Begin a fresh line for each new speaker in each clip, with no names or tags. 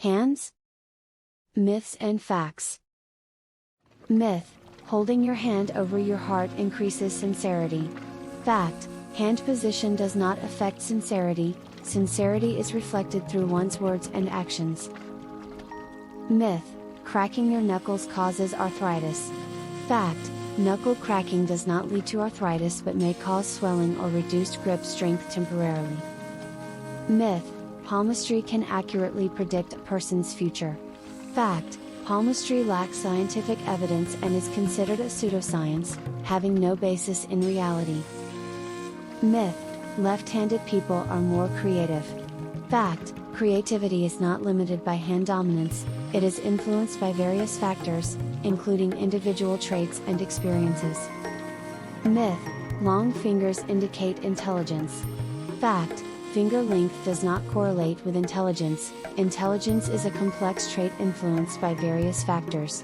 Hands? Myths and facts. Myth: holding your hand over your heart increases sincerity. Fact: hand position does not affect sincerity, sincerity is reflected through one's words and actions. Myth: cracking your knuckles causes arthritis. Fact: knuckle cracking does not lead to arthritis but may cause swelling or reduced grip strength temporarily. Myth: palmistry can accurately predict a person's future. Fact: palmistry lacks scientific evidence and is considered a pseudoscience, having no basis in reality. Myth: left-handed people are more creative. Fact: creativity is not limited by hand dominance, it is influenced by various factors, including individual traits and experiences. Myth: long fingers indicate intelligence. Fact: finger length does not correlate with intelligence, intelligence is a complex trait influenced by various factors.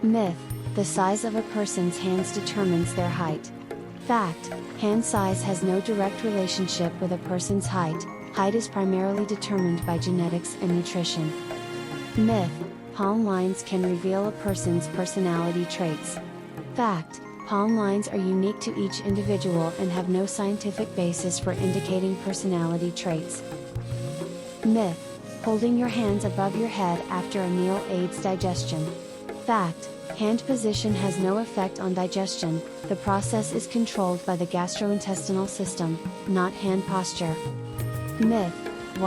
Myth: the size of a person's hands determines their height. Fact: hand size has no direct relationship with a person's height, height is primarily determined by genetics and nutrition. Myth: palm lines can reveal a person's personality traits. Fact: palm lines are unique to each individual and have no scientific basis for indicating personality traits. Myth: holding your hands above your head after a meal aids digestion. Fact: hand position has no effect on digestion, the process is controlled by the gastrointestinal system, not hand posture. Myth: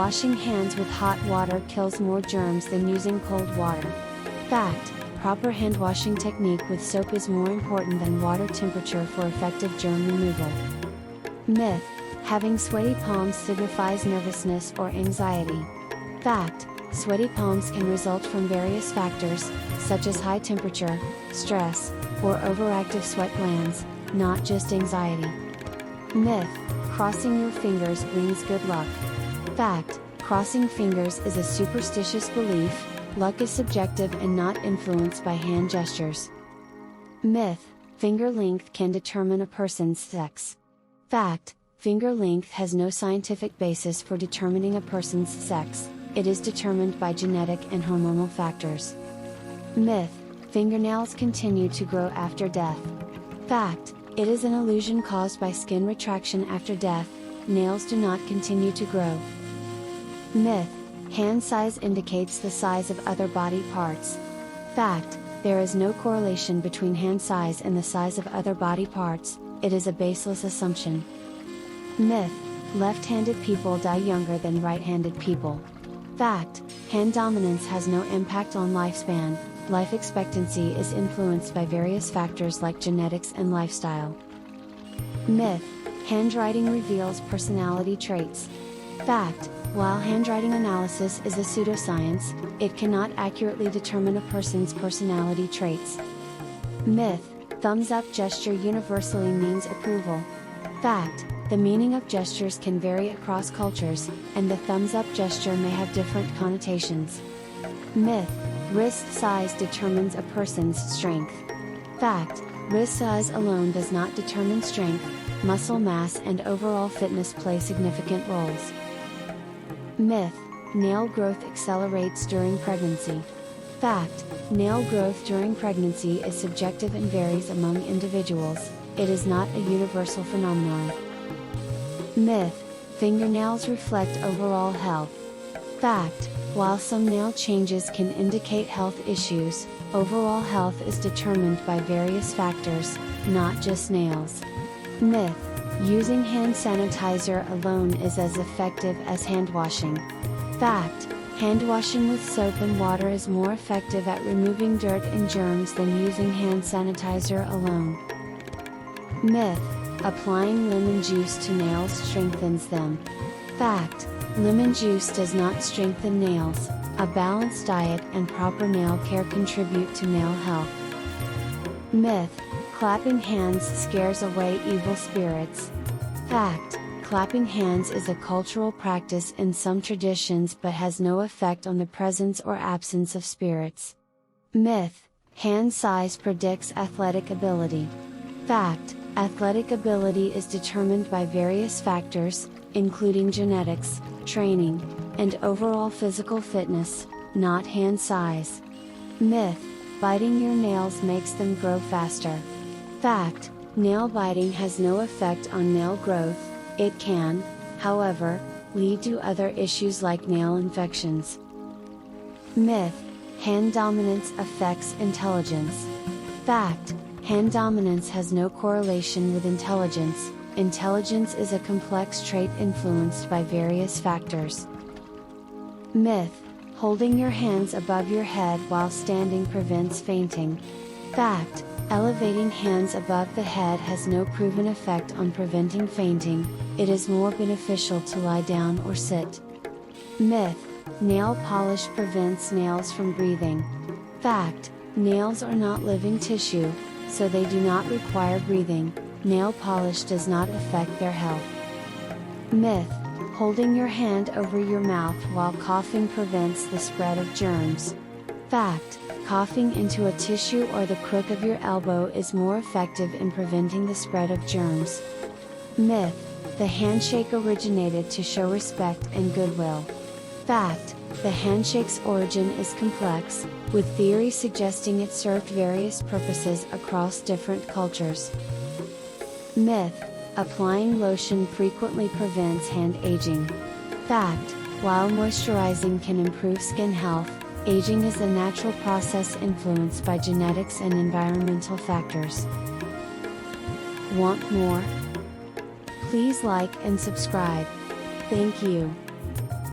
washing hands with hot water kills more germs than using cold water. Fact: proper hand washing technique with soap is more important than water temperature for effective germ removal. Myth: having sweaty palms signifies nervousness or anxiety. Fact: sweaty palms can result from various factors, such as high temperature, stress, or overactive sweat glands, not just anxiety. Myth: crossing your fingers brings good luck. Fact: crossing fingers is a superstitious belief, luck is subjective and not influenced by hand gestures. Myth: finger length can determine a person's sex. Fact: finger length has no scientific basis for determining a person's sex, it is determined by genetic and hormonal factors. Myth: fingernails continue to grow after death. Fact: it is an illusion caused by skin retraction after death, nails do not continue to grow. Myth: hand size indicates the size of other body parts. Fact: there is no correlation between hand size and the size of other body parts, it is a baseless assumption. Myth: left-handed people die younger than right-handed people. Fact: hand dominance has no impact on lifespan, life expectancy is influenced by various factors like genetics and lifestyle. Myth: handwriting reveals personality traits. Fact: while handwriting analysis is a pseudoscience, it cannot accurately determine a person's personality traits. Myth: thumbs up gesture universally means approval. Fact: the meaning of gestures can vary across cultures, and the thumbs up gesture may have different connotations. Myth: wrist size determines a person's strength. Fact: wrist size alone does not determine strength, muscle mass and overall fitness play significant roles. Myth: nail growth accelerates during pregnancy. Fact: nail growth during pregnancy is subjective and varies among individuals, it is not a universal phenomenon. Myth: fingernails reflect overall health. Fact: while some nail changes can indicate health issues, overall health is determined by various factors, not just nails. Myth: using hand sanitizer alone is as effective as hand washing. Fact: hand washing with soap and water is more effective at removing dirt and germs than using hand sanitizer alone. Myth: applying lemon juice to nails strengthens them. Fact: lemon juice does not strengthen nails, a balanced diet and proper nail care contribute to nail health. Myth: clapping hands scares away evil spirits. Fact: clapping hands is a cultural practice in some traditions but has no effect on the presence or absence of spirits. Myth: hand size predicts athletic ability. Fact: athletic ability is determined by various factors, including genetics, training, and overall physical fitness, not hand size. Myth: biting your nails makes them grow faster. Fact: nail biting has no effect on nail growth. It can, however, lead to other issues like nail infections. Myth: hand dominance affects intelligence. Fact: hand dominance has no correlation with intelligence. Intelligence is a complex trait influenced by various factors. Myth: holding your hands above your head while standing prevents fainting. Fact: elevating hands above the head has no proven effect on preventing fainting. It is more beneficial to lie down or sit. Myth: nail polish prevents nails from breathing. Fact: nails are not living tissue, so they do not require breathing. Nail polish does not affect their health. Myth: holding your hand over your mouth while coughing prevents the spread of germs. Fact: coughing into a tissue or the crook of your elbow is more effective in preventing the spread of germs. Myth: the handshake originated to show respect and goodwill. Fact: the handshake's origin is complex, with theory suggesting it served various purposes across different cultures. Myth: applying lotion frequently prevents hand aging. Fact: while moisturizing can improve skin health, aging is a natural process influenced by genetics and environmental factors. Want more? Please like and subscribe. Thank you.